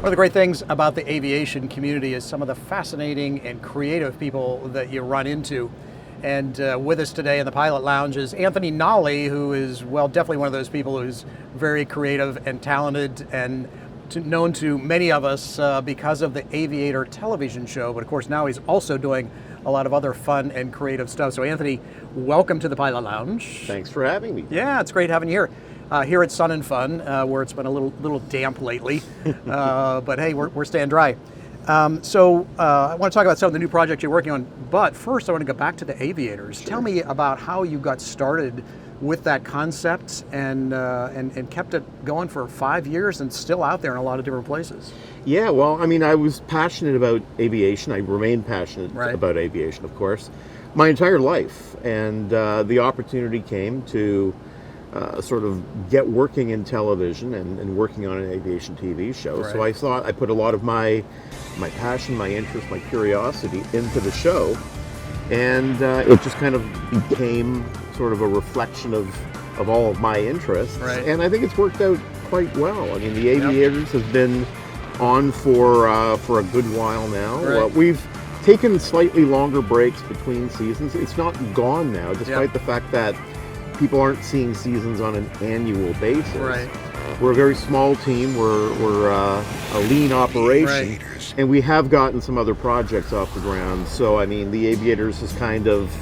One of the great things about the aviation community is some of the fascinating and creative people that you run into. And with us today in the Pilot Lounge is Anthony Nolly, who is, well, definitely one of those people who's very creative and talented and known to many of us because of the Aviator television show. But of course, now he's also doing a lot of other fun and creative stuff. So Anthony, welcome to the Pilot Lounge. Thanks for having me. Yeah, it's great having you here. Here at Sun and Fun, where it's been a little damp lately, but hey, we're staying dry. So I want to talk about some of the new projects you're working on, but first I want to go back to the Aviators. Sure. Tell me about how you got started with that concept and kept it going for 5 years and still out there in a lot of different places. Yeah, well, I mean, I was passionate about aviation. I remain passionate about aviation, of course, my entire life. And the opportunity came to sort of get working in television and working on an aviation TV show. Right. So I thought I put a lot of my passion, my interest, my curiosity into the show. And it just kind of became sort of a reflection of all of my interests. Right. And I think it's worked out quite well. I mean, the Aviators have been on for a good while now. Right. We've taken slightly longer breaks between seasons. It's not gone now, despite the fact that people aren't seeing seasons on an annual basis. Right. We're a very small team. We're a lean operation, and we have gotten some other projects off the ground. So I mean, the Aviators has kind of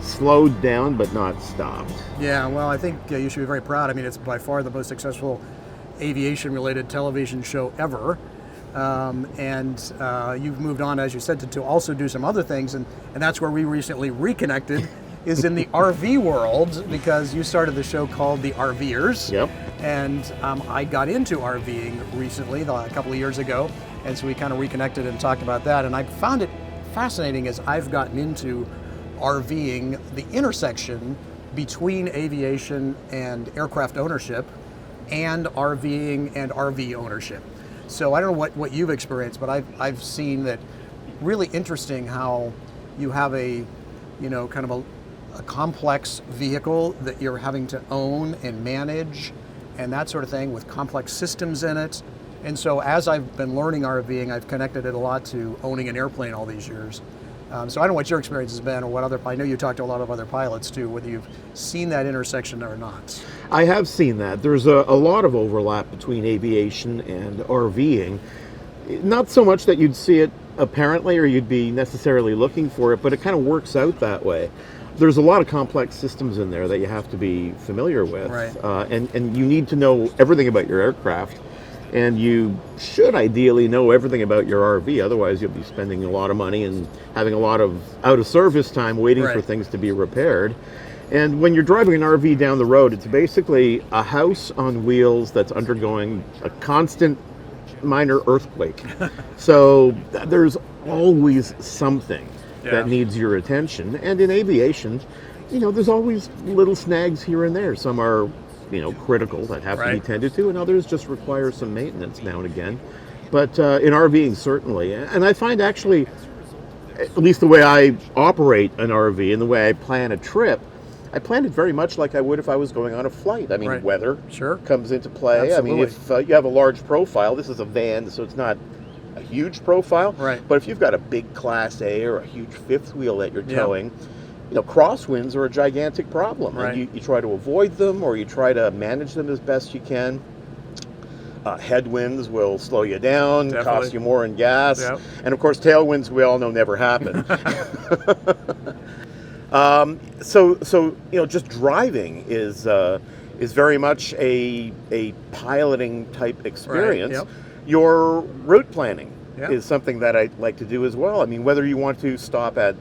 slowed down, but not stopped. Yeah, well, I think you should be very proud. I mean, it's by far the most successful aviation-related television show ever. And you've moved on, as you said, to also do some other things, and that's where we recently reconnected, is in the RV world, because you started the show called The RVers. Yep. And I got into RVing recently, a couple of years ago, and so we kind of reconnected and talked about that. And I found it fascinating as I've gotten into RVing, the intersection between aviation and aircraft ownership and RVing and RV ownership. So I don't know what you've experienced, but I've seen that really interesting how you have a, kind of a complex vehicle that you're having to own and manage and that sort of thing with complex systems in it. And so as I've been learning RVing, I've connected it a lot to owning an airplane all these years. So I don't know what your experience has been, or what I know you talked to a lot of other pilots too, whether you've seen that intersection or not. I have seen that. There's a lot of overlap between aviation and RVing. Not so much that you'd see it apparently or you'd be necessarily looking for it, but it kind of works out that way. There's a lot of complex systems in there that you have to be familiar with. Right. And you need to know everything about your aircraft. And you should ideally know everything about your RV, otherwise you'll be spending a lot of money and having a lot of out-of-service time waiting for things to be repaired. And when you're driving an RV down the road, it's basically a house on wheels that's undergoing a constant minor earthquake. So there's always something that needs your attention. And in aviation, there's always little snags here and there. Some are critical that have to be tended to, and others just require some maintenance now and again. But in RVing, certainly. And I find actually, at least the way I operate an RV and the way I plan a trip, I plan it very much like I would if I was going on a flight. I mean, weather comes into play. Absolutely. I mean, if you have a large profile, this is a van, so it's not a huge profile. Right. But if you've got a big Class A or a huge fifth wheel that you're towing, crosswinds are a gigantic problem. Right. And you try to avoid them, or you try to manage them as best you can. Headwinds will slow you down, cost you more in gas. Yep. And of course, tailwinds, we all know, never happen. So just driving is very much a piloting type experience. Right. Yep. Your route planning is something that I like to do as well. I mean, whether you want to stop at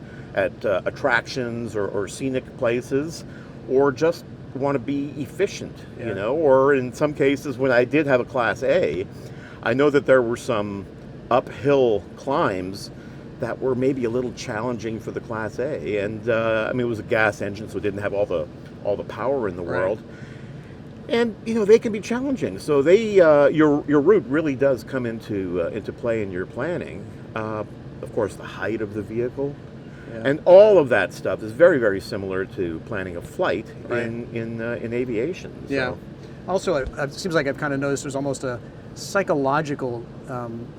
attractions or scenic places, or just want to be efficient, or in some cases, when I did have a Class A, I know that there were some uphill climbs that were maybe a little challenging for the Class A, and I mean, it was a gas engine, so it didn't have all the power in the world. And they can be challenging. So your route really does come into play in your planning. Of course, the height of the vehicle, and all of that stuff is very, very similar to planning a flight in aviation. Yeah. So. Also, it seems like I've kind of noticed there's almost a psychological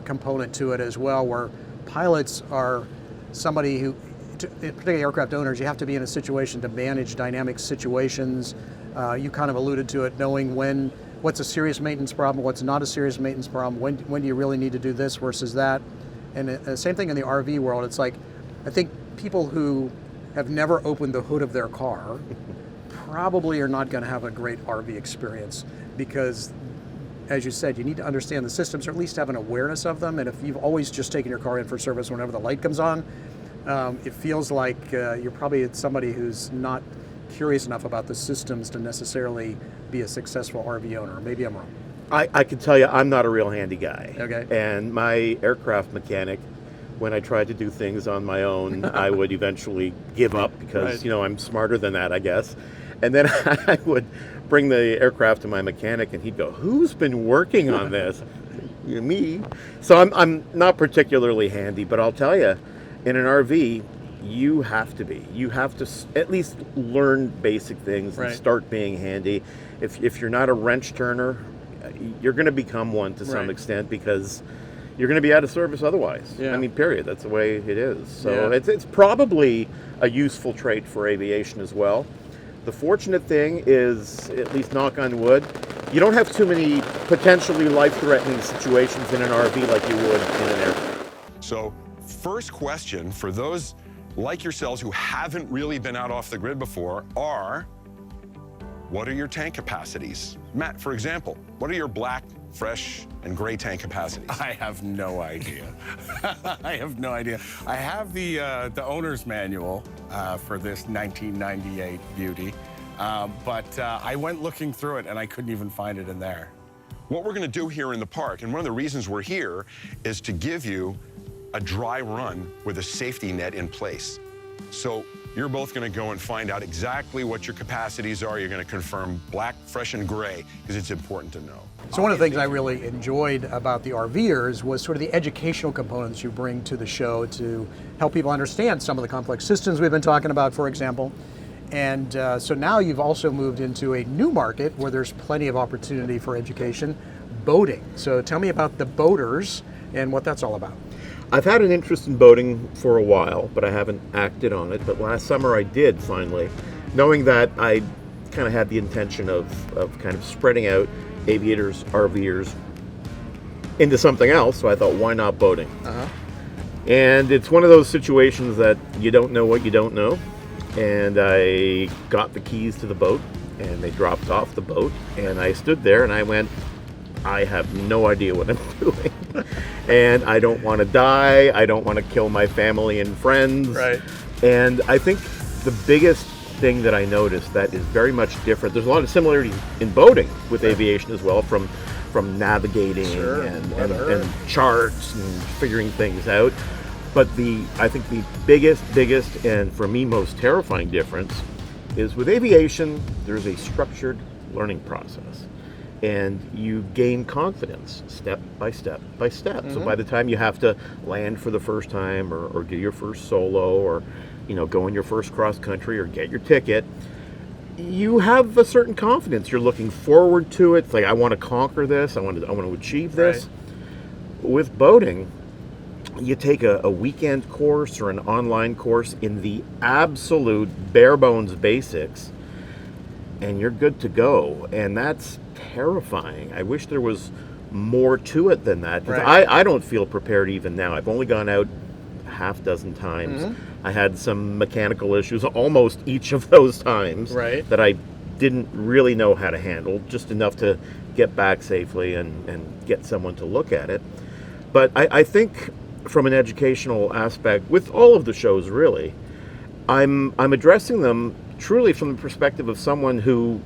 component to it as well, where pilots are somebody who, particularly aircraft owners, you have to be in a situation to manage dynamic situations. You kind of alluded to it, knowing what's a serious maintenance problem, what's not a serious maintenance problem, when do you really need to do this versus that. And the same thing in the RV world. It's like, I think people who have never opened the hood of their car probably are not going to have a great RV experience, because, as you said, you need to understand the systems, or at least have an awareness of them. And if you've always just taken your car in for service whenever the light comes on, it feels like you're probably somebody who's not curious enough about the systems to necessarily be a successful RV owner. Maybe I'm wrong. I can tell you, I'm not a real handy guy. Okay. And my aircraft mechanic, when I tried to do things on my own, I would eventually give up because, Right. I'm smarter than that, I guess. And then I would bring the aircraft to my mechanic, and he'd go, "Who's been working on this?" Me. So I'm not particularly handy, but I'll tell you, in an RV, you have to be. You have to at least learn basic things and Right. start being handy. If you're not a wrench turner, you're going to become one to some Right. extent, because you're going to be out of service otherwise. Yeah. I mean, period. That's the way it is. So Yeah. it's probably a useful trait for aviation as well. The fortunate thing is, at least knock on wood, you don't have too many potentially life-threatening situations in an RV like you would in an airplane. So, first question for those like yourselves who haven't really been out off the grid before are, what are your tank capacities? Matt, for example, what are your black, fresh, and gray tank capacities? I have no idea. I have no idea. I have the owner's manual for this 1998 beauty, but I went looking through it and I couldn't even find it in there. What we're going to do here in the park, and one of the reasons we're here, is to give you a dry run with a safety net in place. So you're both going to go and find out exactly what your capacities are. You're going to confirm black, fresh, and gray, because it's important to know. So one of the things I really enjoyed about the RVers was sort of the educational components you bring to the show to help people understand some of the complex systems we've been talking about, for example. And so now you've also moved into a new market where there's plenty of opportunity for education, boating. So tell me about the boaters and what that's all about. I've had an interest in boating for a while, but I haven't acted on it. But last summer I did finally, knowing that I kind of had the intention of kind of spreading out aviators, RVers into something else. So I thought, why not boating? And it's one of those situations that you don't know what you don't know. And I got the keys to the boat, and they dropped off the boat, and I stood there and I went, I have no idea what I'm doing. And I don't want to die. I don't want to kill my family and friends. Right. And I think the biggest thing that I noticed that is very much different, there's a lot of similarities in boating with aviation as well, from navigating Sure. and charts and figuring things out. But I think the biggest and for me most terrifying difference is with aviation, there's a structured learning process. And you gain confidence step by step by step. So by the time you have to land for the first time, or do your first solo, or go in your first cross country, or get your ticket, you have a certain confidence. You're looking forward to it. It's like, I want to conquer this. I want to achieve this. Right. With boating, you take a weekend course or an online course in the absolute bare bones basics, and you're good to go. And that's terrifying. I wish there was more to it than that. 'Cause Right. I don't feel prepared even now. I've only gone out half dozen times. I had some mechanical issues almost each of those times Right. that I didn't really know how to handle, just enough to get back safely and get someone to look at it. But I think from an educational aspect, with all of the shows really, I'm addressing them truly from the perspective of someone who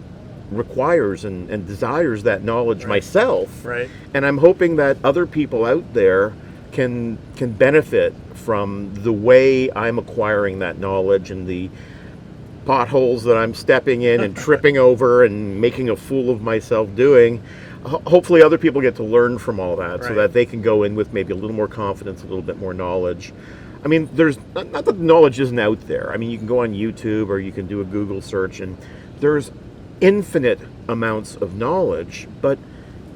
requires and desires that knowledge myself. Right. And I'm hoping that other people out there can benefit from the way I'm acquiring that knowledge, and the potholes that I'm stepping in and tripping over and making a fool of myself doing. Hopefully other people get to learn from all that, so Right. that they can go in with maybe a little more confidence, a little bit more knowledge. I mean, there's not that the knowledge isn't out there. I mean, you can go on YouTube or you can do a Google search, and there's infinite amounts of knowledge, but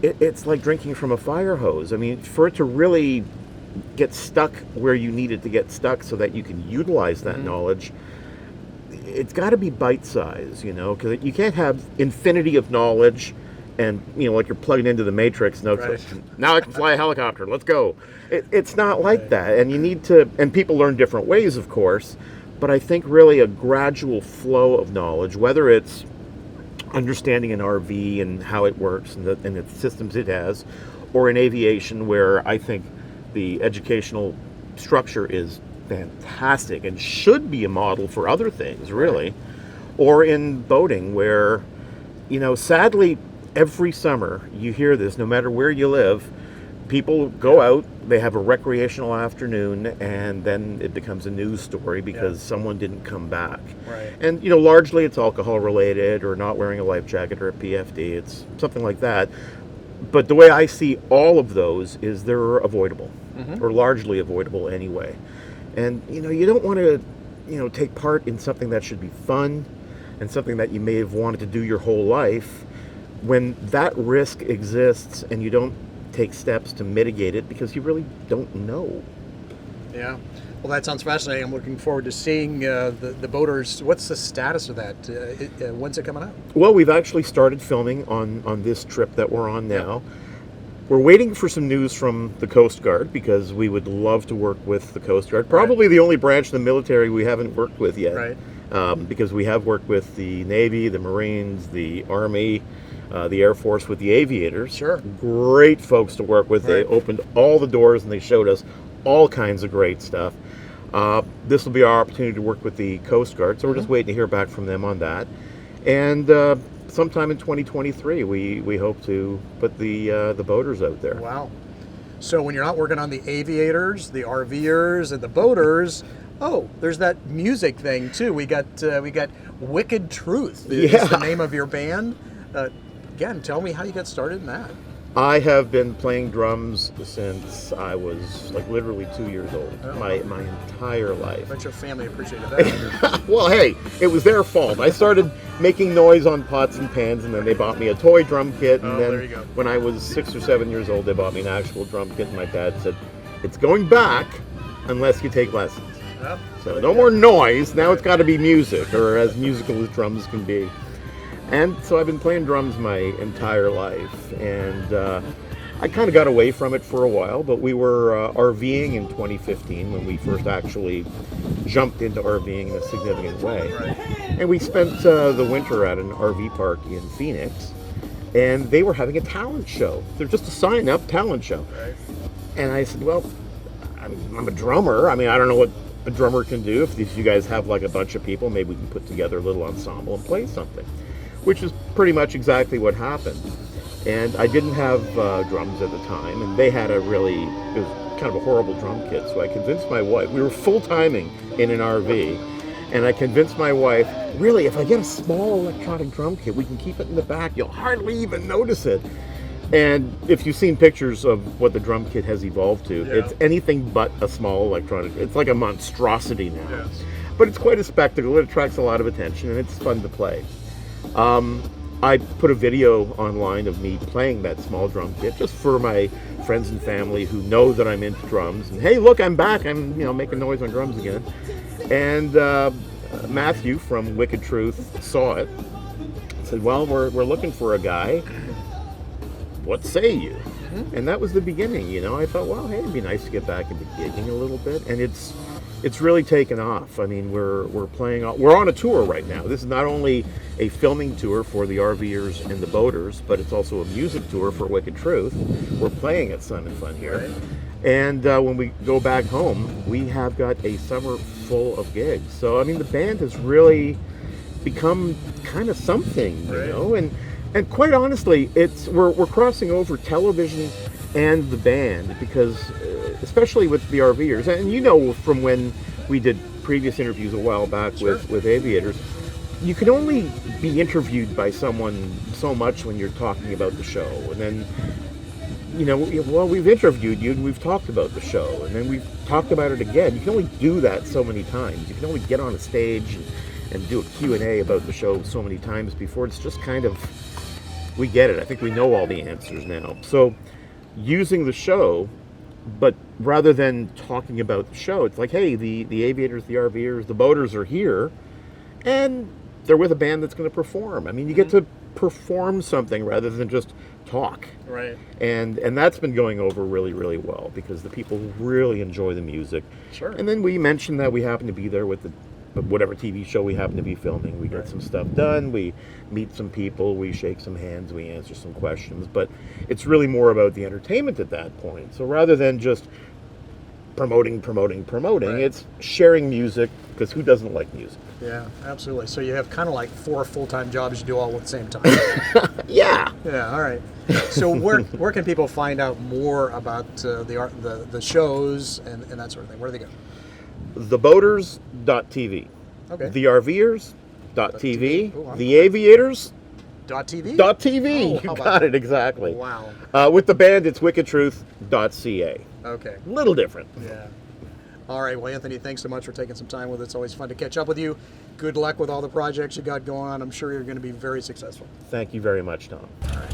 it's like drinking from a fire hose. I mean, for it to really get stuck where you need it to get stuck so that you can utilize that knowledge, it's got to be bite-sized, you know, because you can't have infinity of knowledge and, you know, like you're plugged into the Matrix. No, Right. now I can fly a helicopter. Let's go. It's not like that. And you need to, and people learn different ways, of course, but I think really a gradual flow of knowledge, whether it's understanding an RV and how it works and the systems it has, or in aviation where I think the educational structure is fantastic and should be a model for other things, really. Or in boating where, you know, sadly, every summer you hear this, no matter where you live, people go out, they have a recreational afternoon, and then it becomes a news story because someone didn't come back. Right. And, you know, largely it's alcohol related or not wearing a life jacket or a PFD. It's something like that. But the way I see all of those is they're avoidable, or largely avoidable anyway. And, you know, you don't want to, you know, take part in something that should be fun and something that you may have wanted to do your whole life when that risk exists and you don't take steps to mitigate it because you really don't know. Yeah. Well, that sounds fascinating. I'm looking forward to seeing the boaters. What's the status of that? When's it coming out? Well, we've actually started filming on this trip that we're on now. We're waiting for some news from the Coast Guard because we would love to work with the Coast Guard. Probably the only branch of the military we haven't worked with yet. Right. Because we have worked with the Navy, the Marines, the Army, the Air Force with the aviators. Sure. Great folks to work with. They Right. opened all the doors and they showed us all kinds of great stuff. This will be our opportunity to work with the Coast Guard, so we're just waiting to hear back from them on that. And sometime in 2023, we hope to put the boaters out there. Wow. So when you're not working on the aviators, the RVers, and the boaters, there's that music thing too. We got Wicked Truth. Is Yeah. the name of your band. Again, tell me how you got started in that. I have been playing drums since I was like literally 2 years old, my entire life. I bet your family appreciated that. Well, hey, it was their fault. I started making noise on pots and pans, and then they bought me a toy drum kit. And then there you go. when I was 6 or 7 years old, they bought me an actual drum kit. And my dad said, "It's going back unless you take lessons." Well, So no more noise. Now it's got to be music, or as musical as drums can be. And so I've been playing drums my entire life, and I kind of got away from it for a while, but we were RVing in 2015 when we first actually jumped into RVing in a significant way. And we spent the winter at an RV park in Phoenix, and they were having a talent show. They're just a sign-up talent show. And I said, well, I'm a drummer. I mean, I don't know what a drummer can do. If you guys have like a bunch of people, maybe we can put together a little ensemble and play something. Which is pretty much exactly what happened. And I didn't have drums at the time, and they had it was kind of a horrible drum kit, so I convinced my wife, we were full-timing in an RV, and I convinced my wife, really, if I get a small electronic drum kit, we can keep it in the back, you'll hardly even notice it. And if you've seen pictures of what the drum kit has evolved to, it's anything but a small electronic, it's like a monstrosity now. But it's quite a spectacle, it attracts a lot of attention, and it's fun to play. I put a video online of me playing that small drum kit just for my friends and family who know that I'm into drums. And hey, look, I'm back. I'm making noise on drums again. And Matthew from Wicked Truth saw it. Said, well, we're looking for a guy. What say you? And that was the beginning. I thought, well, hey, it'd be nice to get back into gigging a little bit. And it's really taken off. I mean, we're on a tour right now. This is not only a filming tour for the RVers and the boaters, but it's also a music tour for Wicked Truth. We're playing at Sun and Fun here. Right. And when we go back home, we have got a summer full of gigs. So, I mean, the band has really become kind of something, And quite honestly, we're crossing over television and the band because, especially with the RVers, and from when we did previous interviews a while back with aviators, you can only be interviewed by someone so much when you're talking about the show. And then, we've interviewed you and we've talked about the show, and then we've talked about it again. You can only do that so many times. You can only get on a stage and do a Q&A about the show so many times before it's just kind of, we get it. I think we know all the answers now. So using the show, but rather than talking about the show, it's like, hey, the aviators, the RVers, the boaters are here, and they're with a band that's going to perform. I mean, you get to perform something rather than just talk. Right. And that's been going over really, really well because the people really enjoy the music. Sure. And then we mentioned that we happen to be there with the whatever TV show we happen to be filming. We get some stuff done, we meet some people, we shake some hands, we answer some questions, but it's really more about the entertainment at that point. So rather than just promoting, Right. it's sharing music, because who doesn't like music? Yeah, absolutely. So you have kind of like 4 full-time jobs you do all at the same time. Yeah. Yeah, all right. So where can people find out more about the shows and that sort of thing? Where do they go? Theboaters.tv. Okay. TheRVers.tv. Oh, wow. TheAviators.tv. .tv? Oh, You how about got that? it, exactly. Wow. With the band, it's wickedtruth.ca. Okay. Little different. Yeah. All right. Well, Anthony, thanks so much for taking some time with us. It's always fun to catch up with you. Good luck with all the projects you got going on. I'm sure you're going to be very successful. Thank you very much, Tom. All right.